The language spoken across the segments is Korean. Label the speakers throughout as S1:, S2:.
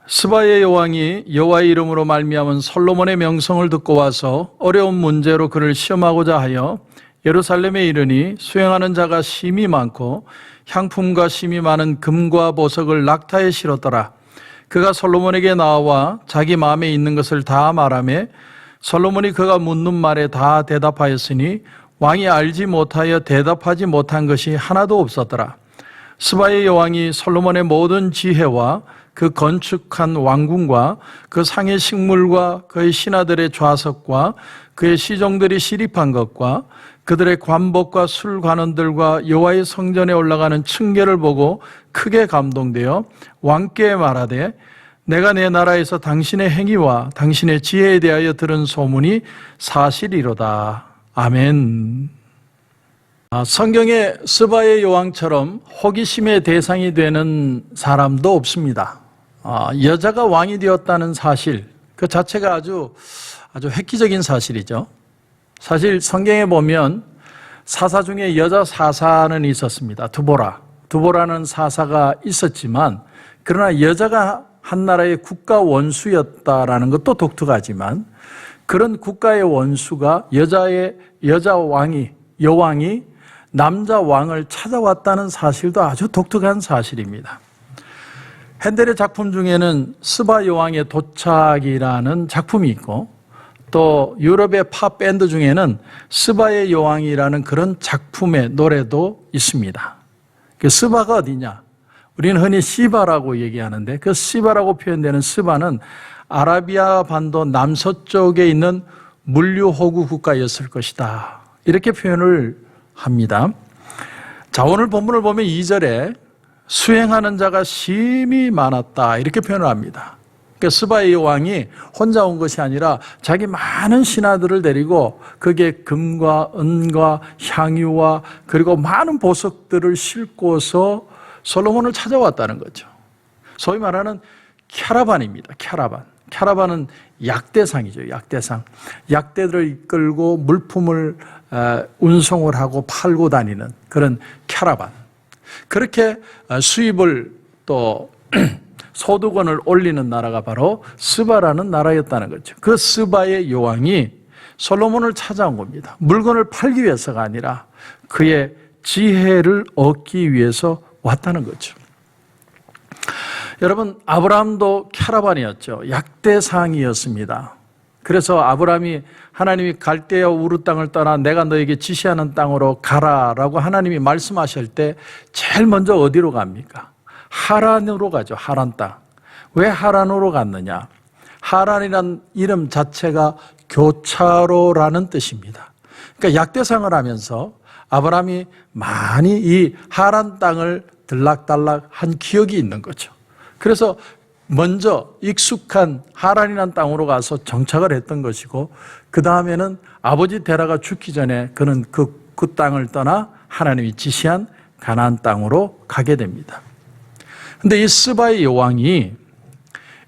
S1: 스바의 여왕이 여호와의 이름으로 말미암은 솔로몬의 명성을 듣고 와서 어려운 문제로 그를 시험하고자 하여 예루살렘에 이르니 수행하는 자가 심히 많고 향품과 심이 많은 금과 보석을 낙타에 실었더라. 그가 솔로몬에게 나와 자기 마음에 있는 것을 다 말하매 솔로몬이 그가 묻는 말에 다 대답하였으니 왕이 알지 못하여 대답하지 못한 것이 하나도 없었더라. 스바의 여왕이 솔로몬의 모든 지혜와 그 건축한 왕궁과 그 상의 식물과 그의 신하들의 좌석과 그의 시종들이 시립한 것과 그들의 관복과 술관원들과 여호와의 성전에 올라가는 층계를 보고 크게 감동되어 왕께 말하되 내가 내 나라에서 당신의 행위와 당신의 지혜에 대하여 들은 소문이 사실이로다. 아멘. 성경에 스바의 여왕처럼 호기심의 대상이 되는 사람도 없습니다. 여자가 왕이 되었다는 사실 그 자체가 아주 획기적인 사실이죠. 사실 성경에 보면 사사 중에 여자 사사는 있었습니다. 두보라는 사사가 있었지만 그러나 여자가 한 나라의 국가 원수였다라는 것도 독특하지만 그런 국가의 원수가 여왕이 남자 왕을 찾아왔다는 사실도 아주 독특한 사실입니다. 핸델의 작품 중에는 스바 여왕의 도착이라는 작품이 있고 또 유럽의 팝 밴드 중에는 스바의 여왕이라는 그런 작품의 노래도 있습니다. 그 스바가 어디냐? 우리는 흔히 시바라고 얘기하는데 그 시바라고 표현되는 스바는 아라비아 반도 남서쪽에 있는 물류호구 국가였을 것이다. 이렇게 표현을 합니다. 자, 오늘 본문을 보면 2절에 수행하는 자가 심히 많았다 이렇게 표현을 합니다. 그러니까 스바의 여왕이 혼자 온 것이 아니라 자기 많은 신하들을 데리고 그게 금과 은과 향유와 그리고 많은 보석들을 싣고서 솔로몬을 찾아왔다는 거죠. 소위 말하는 캐러반입니다. 캐러반은 약대상이죠. 약대들을 이끌고 물품을 운송을 하고 팔고 다니는 그런 캐러반. 그렇게 수입을 또 소득원을 올리는 나라가 바로 스바라는 나라였다는 거죠. 그 스바의 여왕이 솔로몬을 찾아온 겁니다. 물건을 팔기 위해서가 아니라 그의 지혜를 얻기 위해서 왔다는 거죠. 여러분, 아브라함도 캐러반이었죠. 약대상이었습니다. 그래서 하나님이 갈대아 우르 땅을 떠나 내가 너에게 지시하는 땅으로 가라라고 하나님이 말씀하실 때 제일 먼저 어디로 갑니까? 하란으로 가죠. 하란 땅. 왜 하란으로 갔느냐? 하란이란 이름 자체가 교차로라는 뜻입니다. 그러니까 약대상을 하면서 아브라함이 많이 이 하란 땅을 들락달락한 기억이 있는 거죠. 그래서 먼저 익숙한 하란이라는 땅으로 가서 정착을 했던 것이고 그 다음에는 아버지 데라가 죽기 전에 그는 그 땅을 떠나 하나님이 지시한 가나안 땅으로 가게 됩니다. 그런데 이 스바의 여왕이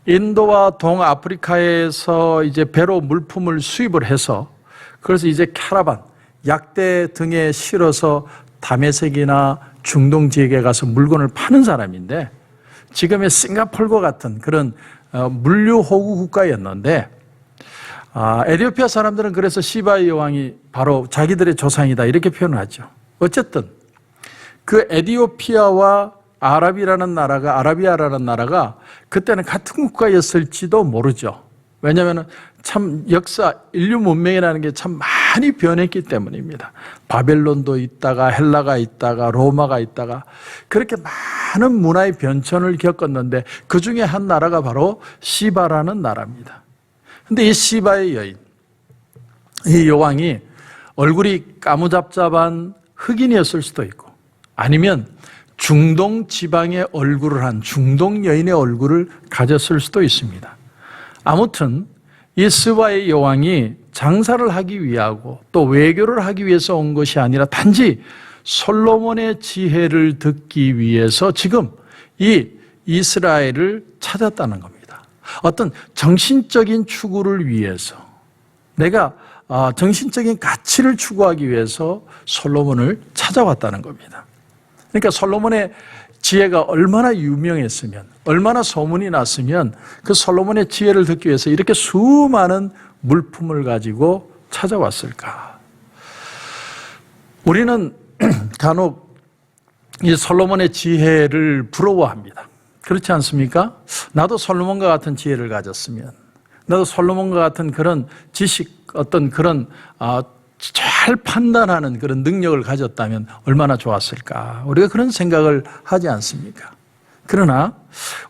S1: 인도와 동아프리카에서 이제 배로 물품을 수입을 해서 그래서 이제 캐러반, 약대 등에 실어서 다메섹이나 중동 지역에 가서 물건을 파는 사람인데 지금의 싱가포르와 같은 그런 물류호구 국가였는데 에티오피아 사람들은 그래서 시바의 여왕이 바로 자기들의 조상이다 이렇게 표현하죠. 어쨌든 그 에티오피아와 아라비아라는 나라가 그때는 같은 국가였을지도 모르죠. 왜냐하면 참 인류 문명이라는 게 참 많이 변했기 때문입니다. 바벨론도 있다가 헬라가 있다가 로마가 있다가 그렇게 많은 문화의 변천을 겪었는데 그 중에 한 나라가 바로 시바라는 나라입니다. 그런데 이 시바의 여인, 이 여왕이 얼굴이 까무잡잡한 흑인이었을 수도 있고 아니면 중동 지방의 얼굴을 한 중동 여인의 얼굴을 가졌을 수도 있습니다. 아무튼 이 스바의 여왕이 장사를 하기 위하고 또 외교를 하기 위해서 온 것이 아니라 단지 솔로몬의 지혜를 듣기 위해서 지금 이 이스라엘을 찾았다는 겁니다. 어떤 정신적인 추구를 위해서 내가 정신적인 가치를 추구하기 위해서 솔로몬을 찾아왔다는 겁니다. 그러니까 솔로몬의 지혜가 얼마나 유명했으면, 얼마나 소문이 났으면 그 솔로몬의 지혜를 듣기 위해서 이렇게 수많은 물품을 가지고 찾아왔을까? 우리는 간혹 이 솔로몬의 지혜를 부러워합니다. 그렇지 않습니까? 나도 솔로몬과 같은 지혜를 가졌으면, 나도 솔로몬과 같은 그런 지식, 어떤 그런 잘 판단하는 그런 능력을 가졌다면 얼마나 좋았을까? 우리가 그런 생각을 하지 않습니까? 그러나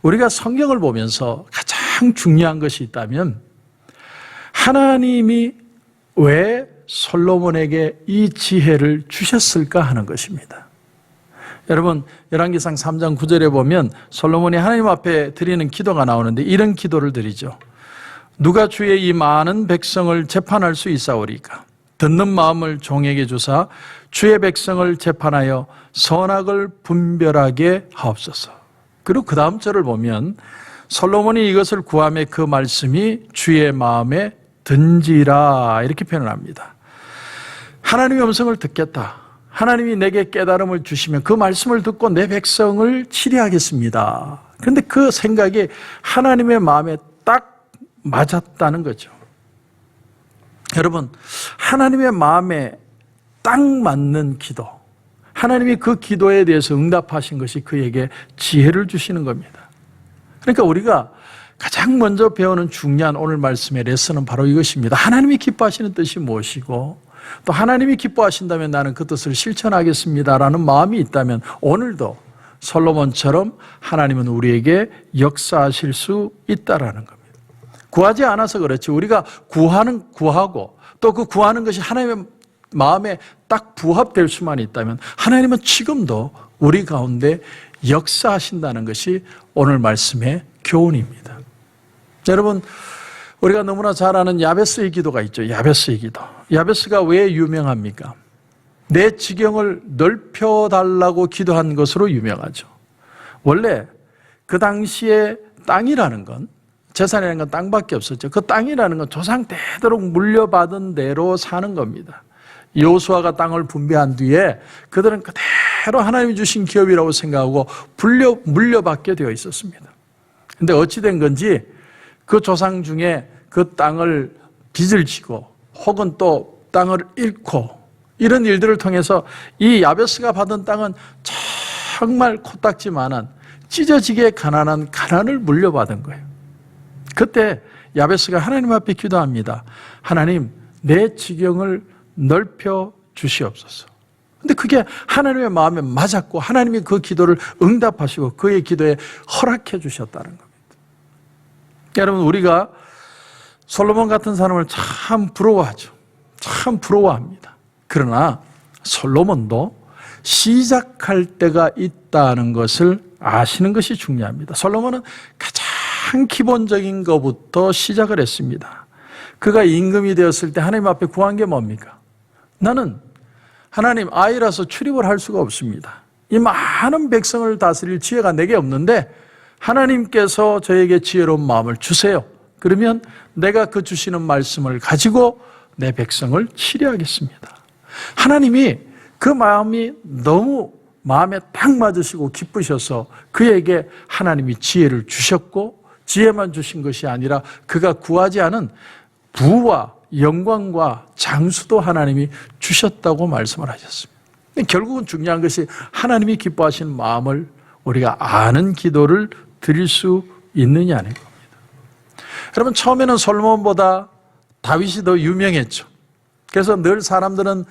S1: 우리가 성경을 보면서 가장 중요한 것이 있다면 하나님이 왜 솔로몬에게 이 지혜를 주셨을까 하는 것입니다. 여러분, 열왕기상 3장 9절에 보면 솔로몬이 하나님 앞에 드리는 기도가 나오는데 이런 기도를 드리죠. 누가 주의 이 많은 백성을 재판할 수 있사오리까? 듣는 마음을 종에게 주사 주의 백성을 재판하여 선악을 분별하게 하옵소서. 그리고 그 다음 절을 보면 솔로몬이 이것을 구하며 그 말씀이 주의 마음에 든지라 이렇게 표현을 합니다. 하나님의 음성을 듣겠다. 하나님이 내게 깨달음을 주시면 그 말씀을 듣고 내 백성을 치리하겠습니다. 그런데 그 생각이 하나님의 마음에 딱 맞았다는 거죠. 여러분, 하나님의 마음에 딱 맞는 기도, 하나님이 그 기도에 대해서 응답하신 것이 그에게 지혜를 주시는 겁니다. 그러니까 우리가 가장 먼저 배우는 중요한 오늘 말씀의 레슨은 바로 이것입니다. 하나님이 기뻐하시는 뜻이 무엇이고 또 하나님이 기뻐하신다면 나는 그 뜻을 실천하겠습니다라는 마음이 있다면 오늘도 솔로몬처럼 하나님은 우리에게 역사하실 수 있다라는 겁니다. 구하지 않아서 그렇지 우리가 구하고 또 그 구하는 것이 하나님의 마음에 딱 부합될 수만 있다면 하나님은 지금도 우리 가운데 역사하신다는 것이 오늘 말씀의 교훈입니다. 여러분, 우리가 너무나 잘 아는 야베스의 기도가 있죠. 야베스의 기도. 야베스가 왜 유명합니까? 내 지경을 넓혀달라고 기도한 것으로 유명하죠. 원래 그 당시에 땅이라는 건, 재산이라는 건 땅밖에 없었죠. 그 땅이라는 건 조상 대대로 물려받은 대로 사는 겁니다. 여호수아가 땅을 분배한 뒤에 그들은 그대로 하나님이 주신 기업이라고 생각하고 물려받게 되어 있었습니다. 그런데 어찌된 건지 그 조상 중에 그 땅을 빚을 지고 혹은 또 땅을 잃고 이런 일들을 통해서 이 야베스가 받은 땅은 정말 코딱지만한 찢어지게 가난한 가난을 물려받은 거예요. 그때 야베스가 하나님 앞에 기도합니다. 하나님, 내 지경을 넓혀 주시옵소서. 근데 그게 하나님의 마음에 맞았고 하나님이 그 기도를 응답하시고 그의 기도에 허락해 주셨다는 겁니다. 여러분, 우리가 솔로몬 같은 사람을 참 부러워하죠. 참 부러워합니다. 그러나 솔로몬도 시작할 때가 있다는 것을 아시는 것이 중요합니다. 솔로몬은 가장 기본적인 것부터 시작을 했습니다. 그가 임금이 되었을 때 하나님 앞에 구한 게 뭡니까? 나는 하나님 아이라서 출입을 할 수가 없습니다. 이 많은 백성을 다스릴 지혜가 내게 없는데 하나님께서 저에게 지혜로운 마음을 주세요. 그러면 내가 그 주시는 말씀을 가지고 내 백성을 치료하겠습니다. 하나님이 그 마음이 너무 마음에 딱 맞으시고 기쁘셔서 그에게 하나님이 지혜를 주셨고 지혜만 주신 것이 아니라 그가 구하지 않은 부와 영광과 장수도 하나님이 주셨다고 말씀을 하셨습니다. 결국은 중요한 것이 하나님이 기뻐하시는 마음을 우리가 아는 기도를 드릴 수 있느냐는 겁니다. 여러분, 처음에는 솔로몬보다 다윗이 더 유명했죠. 그래서 늘 사람들은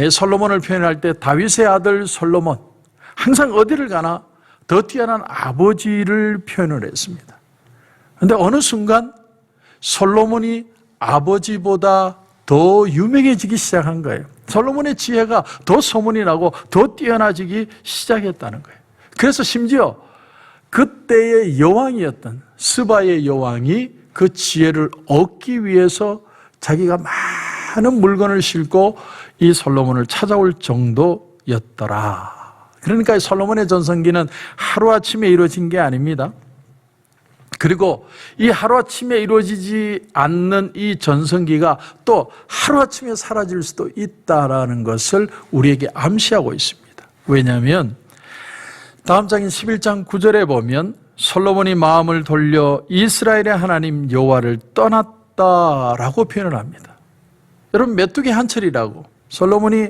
S1: 솔로몬을 표현할 때 다윗의 아들 솔로몬, 항상 어디를 가나 더 뛰어난 아버지를 표현을 했습니다. 그런데 어느 순간 솔로몬이 아버지보다 더 유명해지기 시작한 거예요. 솔로몬의 지혜가 더 소문이 나고 더 뛰어나지기 시작했다는 거예요. 그래서 심지어 그때의 여왕이었던 스바의 여왕이 그 지혜를 얻기 위해서 자기가 많은 물건을 싣고 이 솔로몬을 찾아올 정도였더라. 그러니까 솔로몬의 전성기는 하루아침에 이루어진 게 아닙니다. 그리고 이 하루아침에 이루어지지 않는 이 전성기가 또 하루아침에 사라질 수도 있다라는 것을 우리에게 암시하고 있습니다. 왜냐하면 다음 장인 11장 9절에 보면 솔로몬이 마음을 돌려 이스라엘의 하나님 여호와를 떠났다라고 표현을 합니다. 여러분, 메뚜기 한철이라고 솔로몬이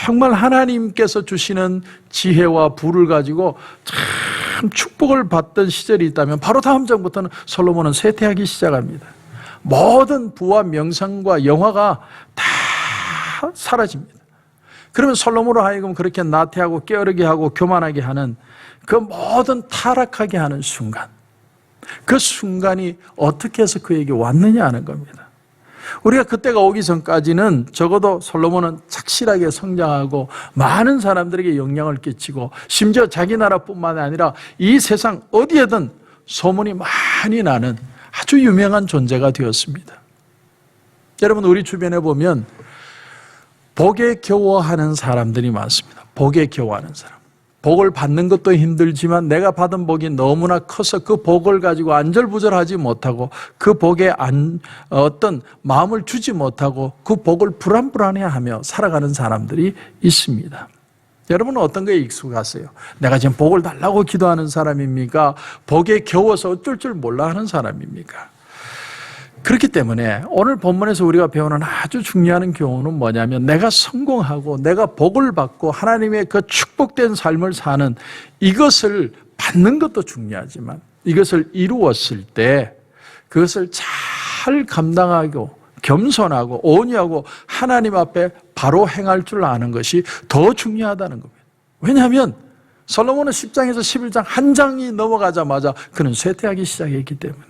S1: 정말 하나님께서 주시는 지혜와 부를 가지고 참 축복을 받던 시절이 있다면 바로 다음 장부터는 솔로몬은 쇠퇴하기 시작합니다. 모든 부와 명성과 영화가 다 사라집니다. 그러면 솔로몬으로 하여금 그렇게 나태하고 게으르게 하고 교만하게 하는 그 모든 타락하게 하는 순간, 그 순간이 어떻게 해서 그에게 왔느냐 하는 겁니다. 우리가 그때가 오기 전까지는 적어도 솔로몬은 착실하게 성장하고 많은 사람들에게 영향을 끼치고 심지어 자기 나라뿐만 아니라 이 세상 어디에든 소문이 많이 나는 아주 유명한 존재가 되었습니다. 여러분, 우리 주변에 보면 복에 겨워하는 사람들이 많습니다. 복에 겨워하는 사람. 복을 받는 것도 힘들지만 내가 받은 복이 너무나 커서 그 복을 가지고 안절부절하지 못하고 그 복에 어떤 마음을 주지 못하고 그 복을 불안불안해하며 살아가는 사람들이 있습니다. 여러분은 어떤 거에 익숙하세요? 내가 지금 복을 달라고 기도하는 사람입니까? 복에 겨워서 어쩔 줄 몰라 하는 사람입니까? 그렇기 때문에 오늘 본문에서 우리가 배우는 아주 중요한 교훈은 뭐냐면 내가 성공하고 내가 복을 받고 하나님의 그 축복된 삶을 사는 이것을 받는 것도 중요하지만 이것을 이루었을 때 그것을 잘 감당하고 겸손하고 온유하고 하나님 앞에 바로 행할 줄 아는 것이 더 중요하다는 겁니다. 왜냐하면 솔로몬은 10장에서 11장 한 장이 넘어가자마자 그는 쇠퇴하기 시작했기 때문에.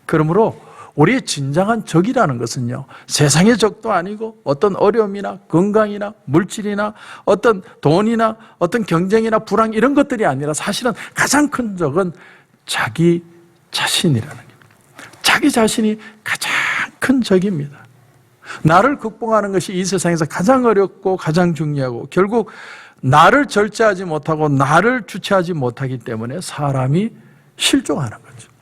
S1: 그러므로 우리의 진정한 적이라는 것은요, 세상의 적도 아니고 어떤 어려움이나 건강이나 물질이나 어떤 돈이나 어떤 경쟁이나 불황 이런 것들이 아니라 사실은 가장 큰 적은 자기 자신이라는 겁니다. 자기 자신이 가장 큰 적입니다. 나를 극복하는 것이 이 세상에서 가장 어렵고 가장 중요하고 결국 나를 절제하지 못하고 나를 주체하지 못하기 때문에 사람이 실종하는 거죠.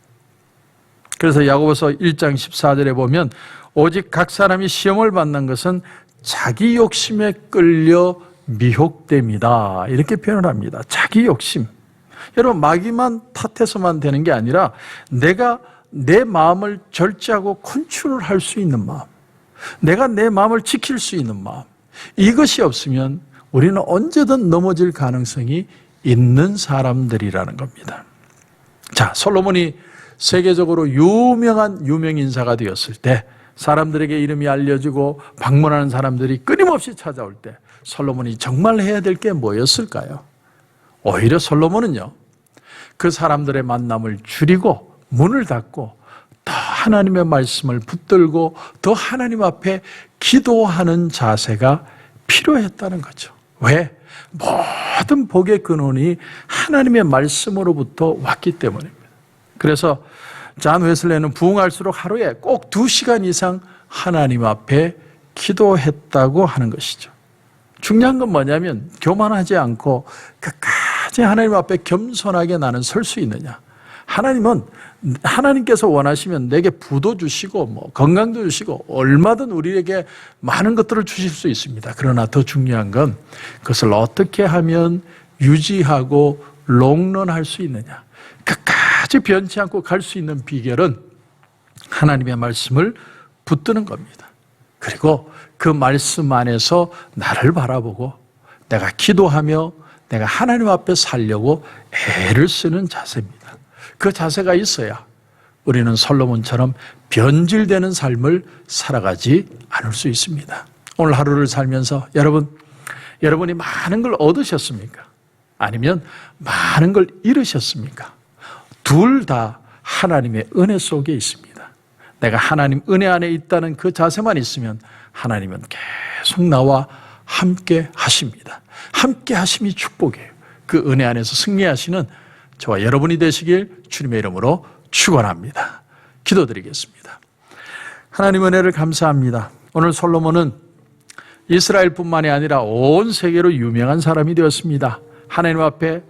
S1: 그래서 야고보서 1장 14절에 보면 오직 각 사람이 시험을 받는 것은 자기 욕심에 끌려 미혹됩니다. 이렇게 표현을 합니다. 자기 욕심. 여러분, 마귀만 탓해서만 되는 게 아니라 내가 내 마음을 절제하고 컨트롤할 수 있는 마음, 내가 내 마음을 지킬 수 있는 마음, 이것이 없으면 우리는 언제든 넘어질 가능성이 있는 사람들이라는 겁니다. 자, 솔로몬이 세계적으로 유명한 유명인사가 되었을 때 사람들에게 이름이 알려지고 방문하는 사람들이 끊임없이 찾아올 때 솔로몬이 정말 해야 될 게 뭐였을까요? 오히려 솔로몬은요, 그 사람들의 만남을 줄이고 문을 닫고 더 하나님의 말씀을 붙들고 더 하나님 앞에 기도하는 자세가 필요했다는 거죠. 왜? 모든 복의 근원이 하나님의 말씀으로부터 왔기 때문입니다. 그래서 존 웨슬레는 부흥할수록 하루에 꼭 2시간 이상 하나님 앞에 기도했다고 하는 것이죠. 중요한 건 뭐냐면 교만하지 않고 끝까지 하나님 앞에 겸손하게 나는 설 수 있느냐. 하나님은 하나님께서 원하시면 내게 부도 주시고 건강도 주시고 얼마든 우리에게 많은 것들을 주실 수 있습니다. 그러나 더 중요한 건 그것을 어떻게 하면 유지하고 롱런할 수 있느냐. 끝까지 변치 않고 갈 수 있는 비결은 하나님의 말씀을 붙드는 겁니다. 그리고 그 말씀 안에서 나를 바라보고 내가 기도하며 내가 하나님 앞에 살려고 애를 쓰는 자세입니다. 그 자세가 있어야 우리는 솔로몬처럼 변질되는 삶을 살아가지 않을 수 있습니다. 오늘 하루를 살면서 여러분이 많은 걸 얻으셨습니까? 아니면 많은 걸 잃으셨습니까? 둘 다 하나님의 은혜 속에 있습니다. 내가 하나님 은혜 안에 있다는 그 자세만 있으면 하나님은 계속 나와 함께 하십니다. 함께 하심이 축복이에요. 그 은혜 안에서 승리하시는 저와 여러분이 되시길 주님의 이름으로 축원합니다. 기도드리겠습니다. 하나님 은혜를 감사합니다. 오늘 솔로몬은 이스라엘뿐만이 아니라 온 세계로 유명한 사람이 되었습니다. 하나님 앞에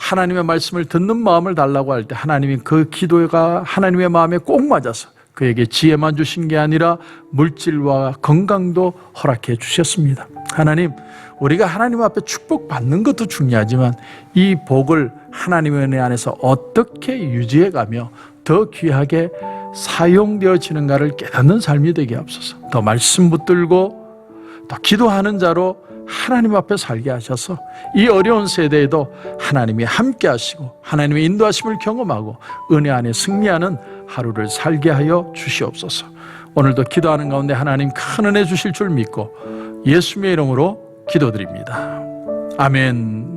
S1: 하나님의 말씀을 듣는 마음을 달라고 할 때 하나님이 그 기도가 하나님의 마음에 꼭 맞아서 그에게 지혜만 주신 게 아니라 물질과 건강도 허락해 주셨습니다. 하나님, 우리가 하나님 앞에 축복받는 것도 중요하지만 이 복을 하나님의 은혜 안에서 어떻게 유지해가며 더 귀하게 사용되어지는가를 깨닫는 삶이 되게 하옵소서. 더 말씀 붙들고 또 기도하는 자로 하나님 앞에 살게 하셔서 이 어려운 세대에도 하나님이 함께 하시고 하나님의 인도하심을 경험하고 은혜 안에 승리하는 하루를 살게 하여 주시옵소서. 오늘도 기도하는 가운데 하나님 큰 은혜 주실 줄 믿고 예수님의 이름으로 기도드립니다. 아멘.